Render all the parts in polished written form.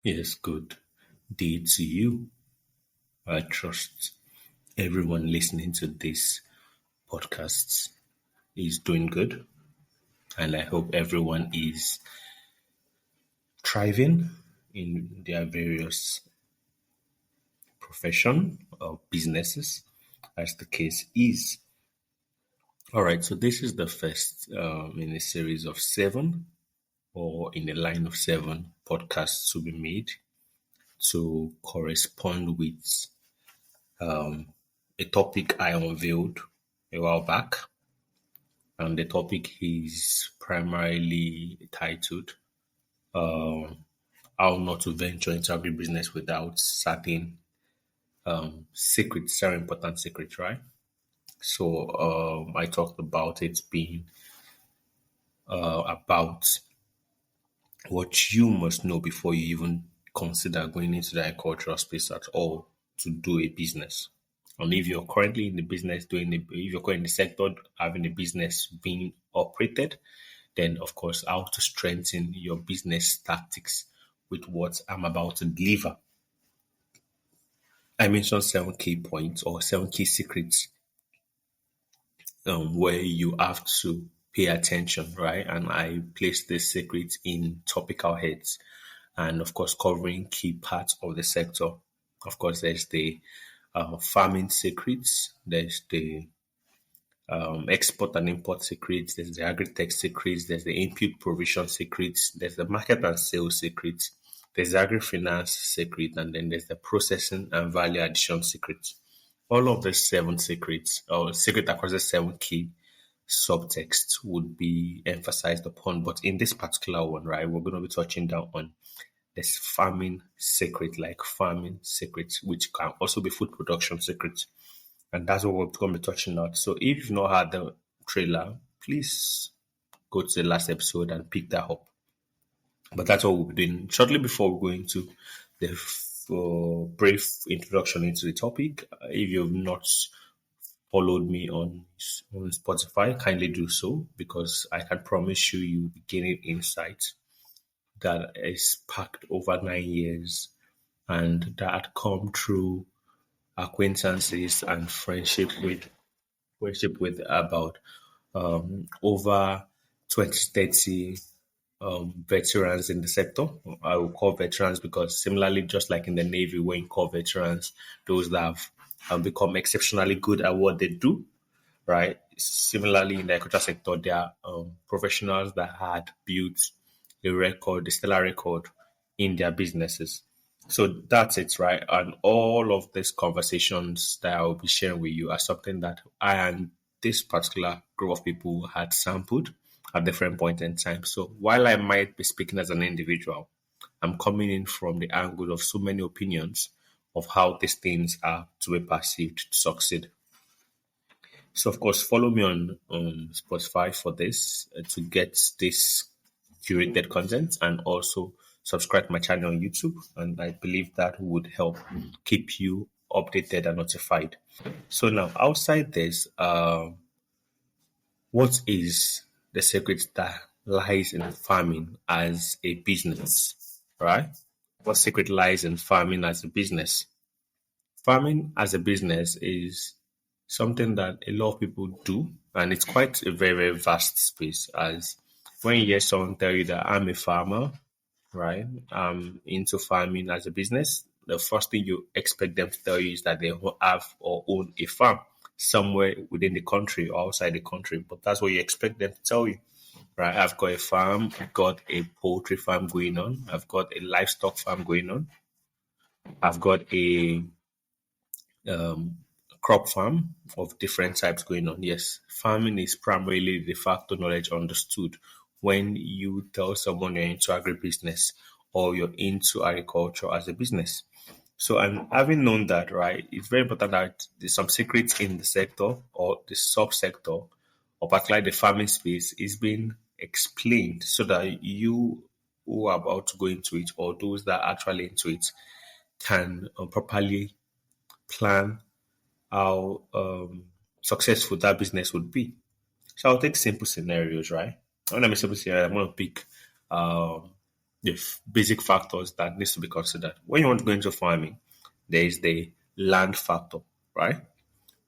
Yes, good day to you. I trust everyone listening to this podcast is doing good, and I hope everyone is thriving in their various profession or businesses, as the case is. All right, so this is the first in a series of seven, or in a line of seven podcasts to be made to correspond with a topic I unveiled a while back, and the topic is primarily titled "How Not to Venture into Agribusiness Without Certain Secrets, Very Important Secrets." Right. So I talked about it being about what you must know before you even consider going into the agricultural space at all to do a business. And if you're currently in the business if you're currently in the sector having a business being operated, then of course how to strengthen your business tactics with what I'm about to deliver. I mentioned seven key points or seven key secrets where you have to pay attention, right? And I place this secret in topical heads and, of course, covering key parts of the sector. Of course, there's the farming secrets, there's the export and import secrets, there's the agri-tech secrets, there's the input provision secrets, there's the market and sales secrets, there's the agri-finance secret, and then there's the processing and value addition secrets. All of the seven secrets, or secret across the seven key subtexts, would be emphasized upon. But in this particular one, right, we're going to be touching down on this farming secret, like farming secrets, which can also be food production secrets. And that's what we're going to be touching on. So if you've not had the trailer, please go to the last episode and pick that up. But that's what we'll be doing. Shortly before we go into the brief introduction into the topic, if you've not followed me on Spotify, kindly do so, because I can promise you'll be gaining insight that is packed over 9 years and that come through acquaintances and friendship with about over 20, 30 veterans in the sector. I will call veterans because similarly, just like in the Navy, when you call veterans, those that have become exceptionally good at what they do, right? Similarly, in the agriculture sector, there are professionals that had built a stellar record in their businesses. So that's it, right? And all of these conversations that I will be sharing with you are something that I and this particular group of people had sampled at different points in time. So while I might be speaking as an individual, I'm coming in from the angle of so many opinions of how these things are to be perceived to succeed. So, of course, follow me on Spotify for this to get this curated content, and also subscribe to my channel on YouTube. And I believe that would help keep you updated and notified. So now, outside this, what is the secret that lies in farming as a business, right? What secret lies in farming as a business? Farming as a business is something that a lot of people do, and it's quite a very, very vast space. As when you hear someone tell you that I'm a farmer, right? I'm into farming as a business, the first thing you expect them to tell you is that they have or own a farm somewhere within the country or outside the country. But that's what you expect them to tell you, right? I've got a farm, I've got a poultry farm going on, I've got a livestock farm going on, I've got a crop farm of different types going on. Yes, farming is primarily de facto knowledge understood when you tell someone you're into agribusiness or you're into agriculture as a business. So, and having known that, right, it's very important that there's some secrets in the sector or the subsector, or particularly the farming space, is being explained so that you who are about to go into it or those that are actually into it can properly plan how successful that business would be. So I'll take simple scenarios, right? When I mean simple scenario, I'm going to pick basic factors that needs to be considered. When you want to go into farming, there is the land factor, right?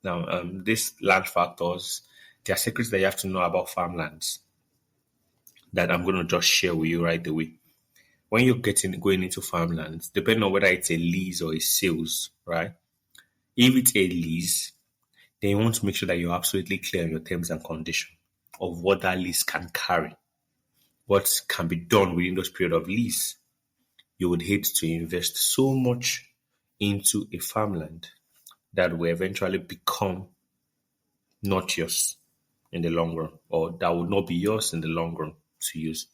Now, these land factors, there are secrets that you have to know about farmlands that I'm going to just share with you right away. When you're going into farmlands, depending on whether it's a lease or a sales, right? If it's a lease, then you want to make sure that you're absolutely clear on your terms and conditions of what that lease can carry, what can be done within those period of lease. You would hate to invest so much into a farmland that will eventually become not yours in the long run, or that would not be yours in the long run to use.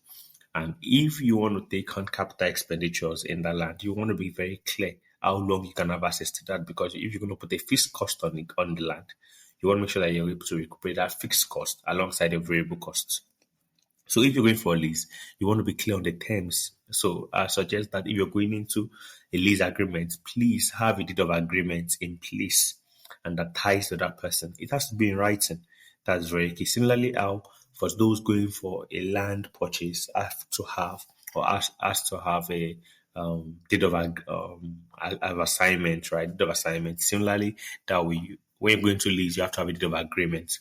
And if you want to take on capital expenditures in that land, you want to be very clear how long you can have access to that. Because if you're going to put a fixed cost on the land, you want to make sure that you're able to recuperate that fixed cost alongside the variable costs. So if you're going for a lease, you want to be clear on the terms. So I suggest that if you're going into a lease agreement, please have a deed of agreement in place and that ties to that person. It has to be in writing. That's very key. Similarly, how for those going for a land purchase have to have or has to have a deed of assignment, right? Deed of assignment. Similarly, that when you're going to lease, you have to have a deed of agreement.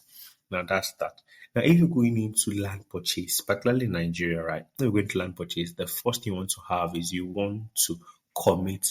Now that's that. Now, if you're going into land purchase, particularly in Nigeria, right? If you're going to land purchase, the first thing you want to have is you want to commit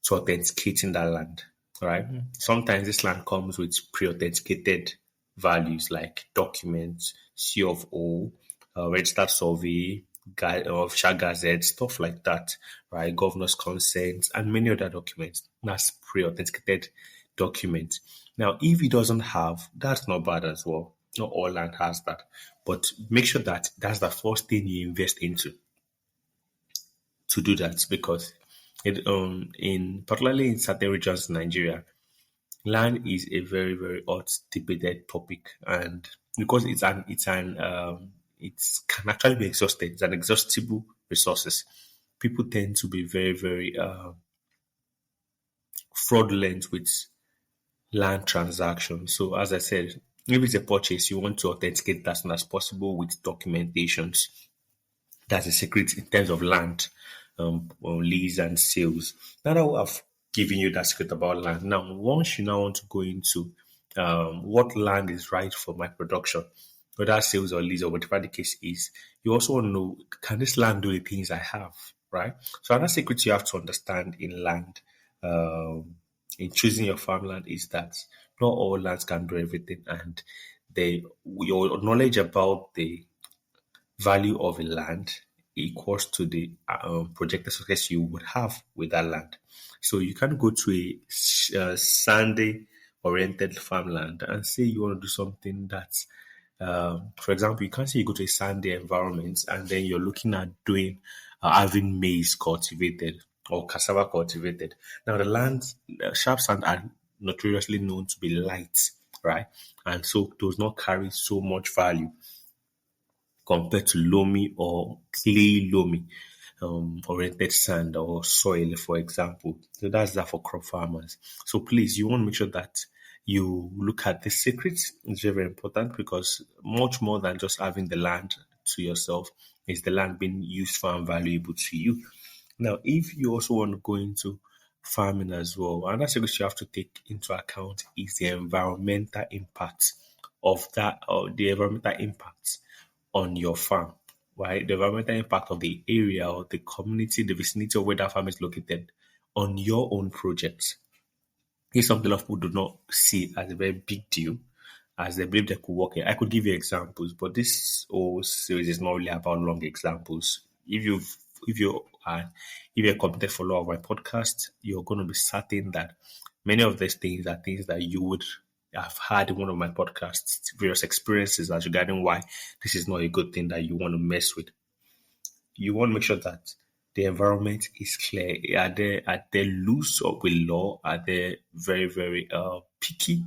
to authenticating that land, right? Sometimes this land comes with pre-authenticated values like documents, C of O, registered survey, official gazette, stuff like that, right? Governor's consent and many other documents. That's pre-authenticated documents. Now, if it doesn't have, that's not bad as well. Not all land has that, but make sure that that's the first thing you invest into to do that, because in particularly in certain regions in Nigeria, land is a very very hot debated topic, and because it can actually be exhausted. It's an exhaustible resources. People tend to be very very fraudulent with land transactions. So as I said, if it's a purchase, you want to authenticate that as soon as possible with documentations. That's a secret in terms of land, or lease and sales. Now that I've given you that secret about land, now once you now want to go into what land is right for my production, whether sales or lease or whatever the case is, you also want to know, can this land do the things I have, right? So another secret you have to understand in land, in choosing your farmland, is that not all lands can do everything, and your knowledge about the value of a land equals to the projected success you would have with that land. So you can't go to a sandy oriented farmland and say you want to do something that's, for example, you can't say you go to a sandy environment and then you're looking at doing having maize cultivated or cassava cultivated. Now, the lands, sharp sand are notoriously known to be light, right? And so does not carry so much value compared to loamy or clay loamy oriented sand or soil, for example. So that's that for crop farmers. So please, you want to make sure that you look at the secrets. It's very, very important, because much more than just having the land to yourself is the land being useful and valuable to you. Now, if you also want to go into farming as well, another secret you have to take into account is the environmental impact of that, or the environmental impact on your farm, right? The environmental impact of the area or the community, the vicinity of where that farm is located on your own projects. It's something a lot of people do not see as a very big deal, as they believe they could work it. I could give you examples, but this whole series is not really about long examples. If you're a competent follower of my podcast, you're going to be certain that many of these things are things that you would have had in one of my podcasts, various experiences as regarding why this is not a good thing that you want to mess with. You want to make sure that the environment is clear. Are they loose or with law? Are they very, very picky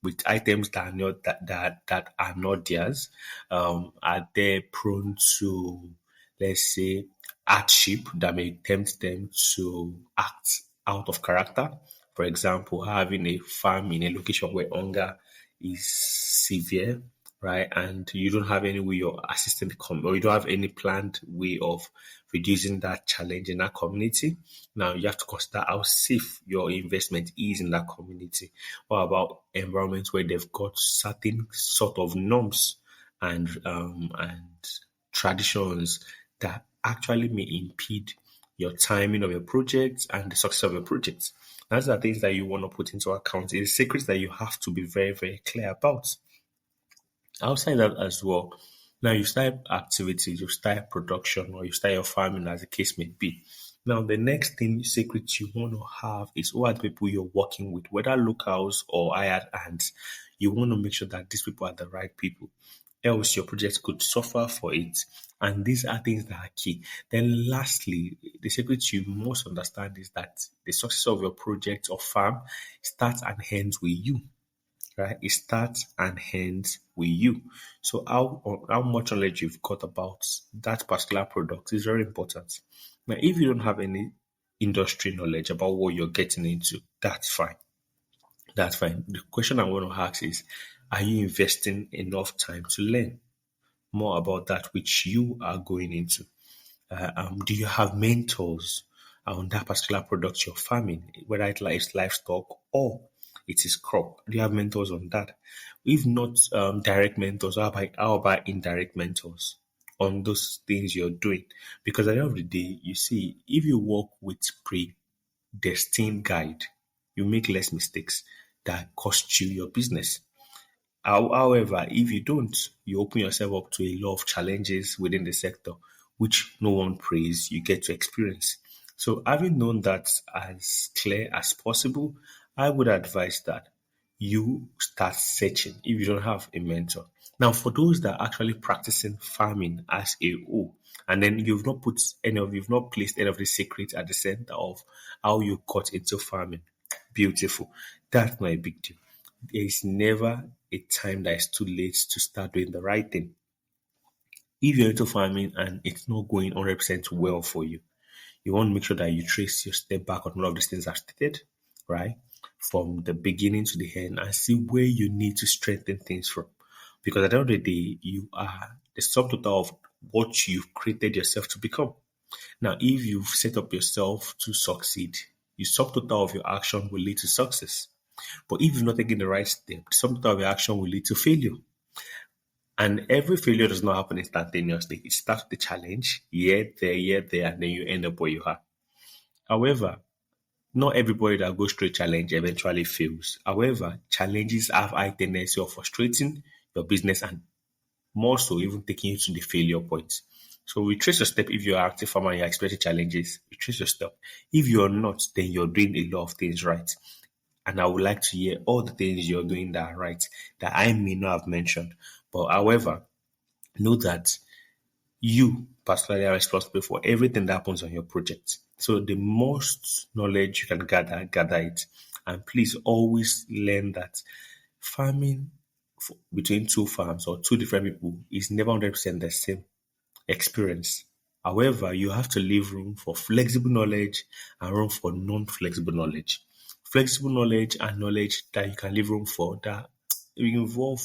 with items that are not that are not theirs? Are they prone to, let's say, hardship that may tempt them to act out of character? For example, having a farm in a location where hunger is severe, right? And you don't have any way of assisting or you don't have any planned way of, reducing that challenge in that community. Now you have to consider how safe your investment is in that community. What about environments where they've got certain sort of norms and traditions that actually may impede your timing of your projects and the success of your projects? Those are things that you want to put into account. It's secrets that you have to be very, very clear about. Outside that as well, now you start activities, you start production, or you start your farming, as the case may be. Now, the next thing secret you want to have is who are the people you're working with, whether locals or hired hands. You want to make sure that these people are the right people. Else, your project could suffer for it. And these are things that are key. Then, lastly, the secret you must understand is that the success of your project or farm starts and ends with you, right? It starts and ends with you. So how much knowledge you've got about that particular product is very important. Now, if you don't have any industry knowledge about what you're getting into, that's fine. That's fine. The question I want to ask is, are you investing enough time to learn more about that which you are going into? Do you have mentors on that particular product you're farming, whether it's livestock or it is crop? Do you have mentors on that? If not direct mentors, how about indirect mentors on those things you're doing? Because at the end of the day, you see, if you work with predestined guide, you make less mistakes that cost you your business. However, if you don't, you open yourself up to a lot of challenges within the sector, which no one prays you get to experience. So, having known that as clear as possible, I would advise that you start searching if you don't have a mentor. Now, for those that are actually practicing farming as a whole, and then you've not placed any of the secrets at the center of how you got into farming, beautiful. That's not a big deal. There is never a time that is too late to start doing the right thing. If you're into farming and it's not going 100% well for you, you want to make sure that you trace your step back on all of these things I've stated, right? From the beginning to the end and see where you need to strengthen things from. Because at the end of the day, you are the subtotal of what you've created yourself to become. Now, if you've set up yourself to succeed, the subtotal of your action will lead to success. But if you're not taking the right step, the subtotal of your action will lead to failure. And every failure does not happen instantaneously. It starts with a challenge, here, there, and then you end up where you are. However, not everybody that goes through a challenge eventually fails. However, challenges have high tendency of frustrating your business and more so even taking you to the failure point. So retrace your step if you're an active farmer and you're experiencing challenges. Retrace your step. If you're not, then you're doing a lot of things right. And I would like to hear all the things you're doing that are right that I may not have mentioned. But however, know that you personally are responsible for everything that happens on your project. So the most knowledge you can gather it. And please always learn that farming between two farms or two different people is never 100% the same experience. However, you have to leave room for flexible knowledge and room for non-flexible knowledge. Flexible knowledge and knowledge that you can leave room for that involve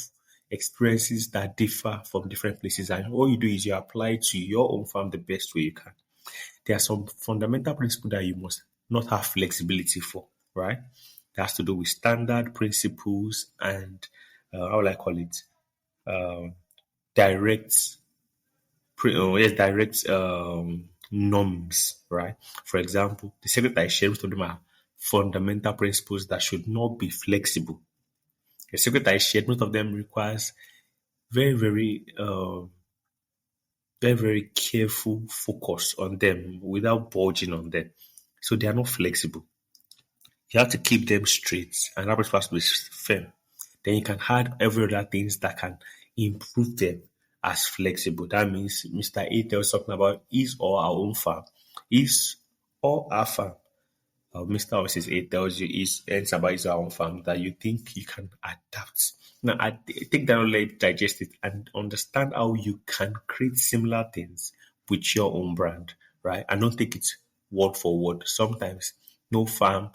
experiences that differ from different places, and all you do is you apply to your own farm the best way you can. There are some fundamental principles that you must not have flexibility for, right? That has to do with standard principles and how will I call it? Direct direct norms, right? For example, the secret I shared with them are fundamental principles that should not be flexible. The secret I shared, most of them requires very, very, very, very careful focus on them without budging on them. So they are not flexible. You have to keep them straight and that principle has to be firm. Then you can add every other things that can improve them as flexible. That means Mr. A tells something about his or our own farm, his or our farm. Mr. or Mrs. A tells you his ends about his or our own farm that you think you can adapt. Now, I take that and let it digest it and understand how you can create similar things with your own brand, right? And don't take it word for word. Sometimes no farm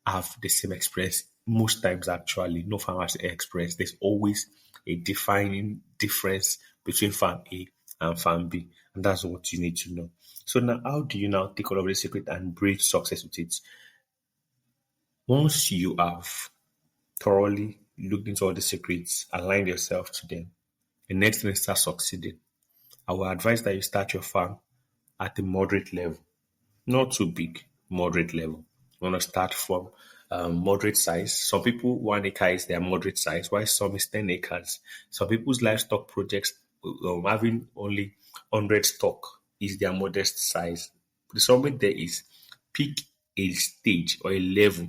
have the same experience. Most times, actually, no farm has the experience. There's always a defining difference between farm A and farm B. And that's what you need to know. So now, how do you now take all of the secret and breed success with it? Once you have thoroughly looked into all the secrets, aligned yourself to them, the next thing is start succeeding. I will advise that you start your farm at a moderate level, not too big, moderate level. You want to start from moderate size. Some people, 1 acre is their moderate size, while some is 10 acres. Some people's livestock projects, having only 100 stock is their modest size. The summit there is pick a stage or a level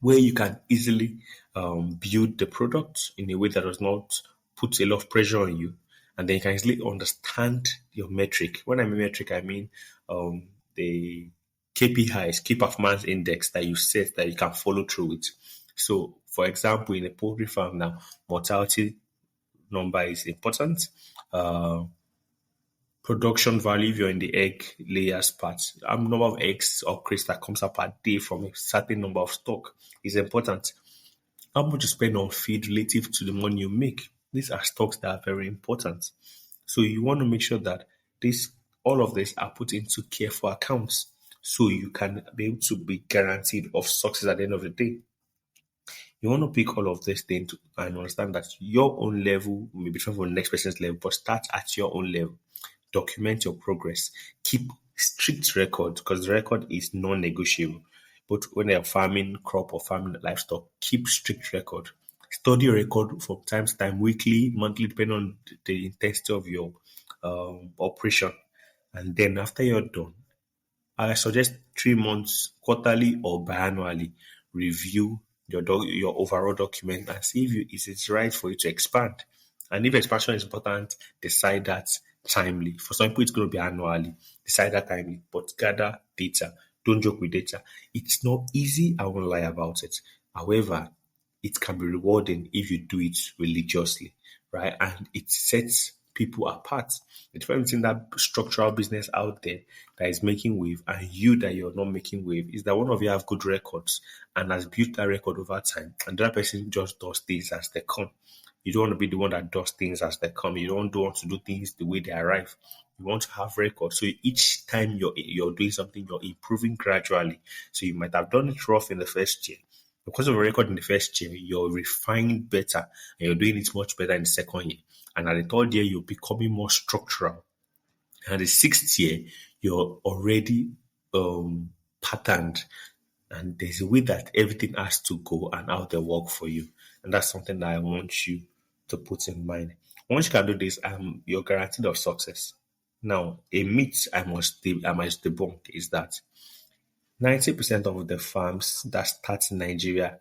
where you can easily build the product in a way that does not put a lot of pressure on you. And then you can easily understand your metric. When I mean metric, I mean the KPIs, key performance index that you set that you can follow through with. So, for example, in a poultry farm now, mortality number is important. Uh, Production value if you're in the egg layers part. Number of eggs or crates that comes up per day from a certain number of stock is important. How much you spend on feed relative to the money you make. These are stocks that are very important. So you want to make sure that this all of this are put into careful accounts so you can be able to be guaranteed of success at the end of the day. You want to pick all of these things and understand that your own level may be different from the next person's level, but start at your own level. Document your progress. Keep strict record because the record is non-negotiable. But when you're farming crop or farming livestock, keep strict record. Study your record from time to time, weekly, monthly, depending on the intensity of your operation. And then after you're done, I suggest 3 months, quarterly or biannually, review your overall document and see if it's right for you to expand. And if expansion is important, decide that timely. For some people, it's going to be annually. Decide that timely, but gather data. Don't joke with data. It's not easy. I won't lie about it. However, it can be rewarding if you do it religiously, right? And it sets people apart. The difference between that structural business out there that is making wave and you that you're not making wave is that one of you have good records and has built that record over time, and the other person just does things as they come. You don't want to be the one that does things as they come. You don't want to do things the way they arrive. You want to have records. So each time you're doing something, you're improving gradually. So you might have done it rough in the first year. Because of a record in the first year, you're refining better and you're doing it much better in the second year. And at the third year, you're becoming more structural. And the sixth year, you're already patterned. And there's a way that everything has to go and how they work for you. And that's something that I want you to put in mind. Once you can do this, you're guaranteed of success. Now, a myth I must debunk is that 90% of the farms that start in Nigeria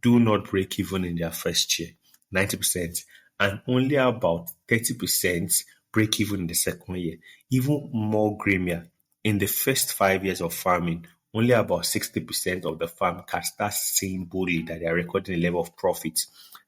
do not break even in their first year. 90%. And only about 30% break even in the second year. Even more grimier, in the first 5 years of farming, only about 60% of the farm can start saying boldly that they are recording a level of profit,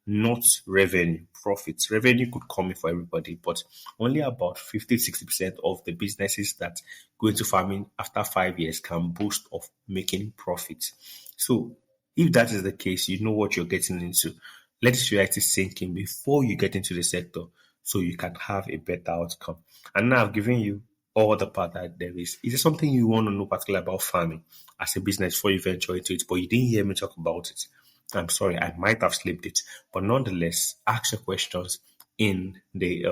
not revenue, profits. Revenue could come in for everybody, but only about 50-60% of the businesses that go into farming after 5 years can boast of making profits. So if that is the case, you know what you're getting into. Let this reality sink in before you get into the sector so you can have a better outcome. And now I've given you all the part that there is. Is there something you want to know particularly about farming as a business before you venture into it, but you didn't hear me talk about it? I'm sorry, I might have slipped it, but nonetheless, ask your questions in the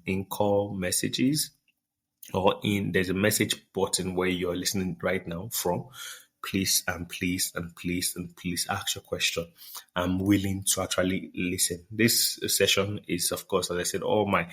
in call messages or in there's a message button where you're listening right now from. Please and please and please and please ask your question. I'm willing to actually listen. This session is, of course, as I said, all my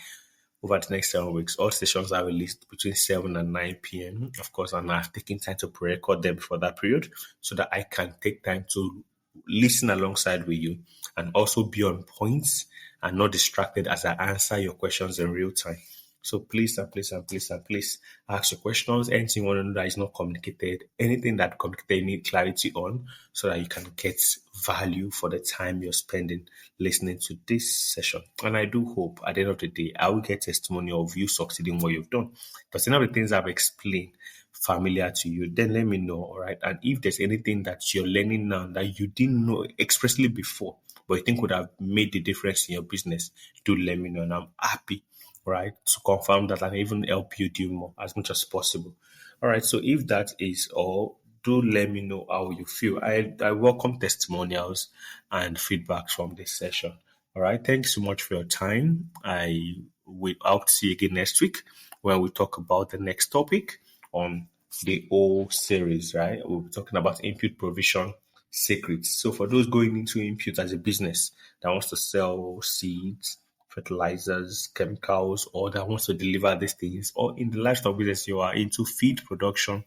over the next 7 weeks. All sessions are released between 7 and 9 p.m. Of course, and I've taken time to pre-record them before that period so that I can take time to listen alongside with you and also be on points and not distracted as I answer your questions in real time. So please and please and please and please ask your questions. Anything you want to know that is not communicated, anything that communicated you need clarity on so that you can get value for the time you're spending listening to this session. And I do hope at the end of the day, I will get testimony of you succeeding what you've done. Because of the things I've explained familiar to you, then let me know, all right? And if there's anything that you're learning now that you didn't know expressly before, but you think would have made the difference in your business, do let me know. And I'm happy right, to confirm that and even help you do more as much as possible. All right, so if that is all, do let me know how you feel. I welcome testimonials and feedbacks from this session. All right, thanks so much for your time. I'll see you again next week when we talk about the next topic on the whole series, right? We'll be talking about input provision secrets. So for those going into input as a business that wants to sell seeds, fertilizers, chemicals, or that wants to deliver these things, or in the livestock business you are into feed production,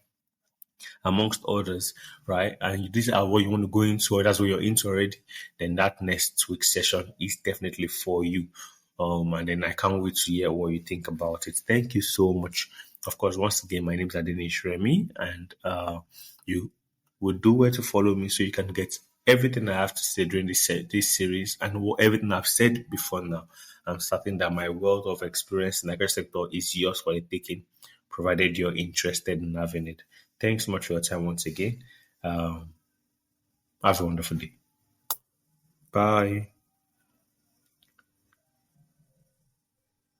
amongst others, right? And these are what you want to go into, or that's what you're into already, then that next week session is definitely for you. And then I can't wait to hear what you think about it. Thank you so much. Of course, once again, my name is Adenish Remy, and you would do well to follow me so you can get everything I have to say during this series and everything I've said before now. I'm certain that my wealth of experience in the agri sector is yours for the taking, provided you're interested in having it. Thanks so much for your time once again. Um, have a wonderful day. Bye.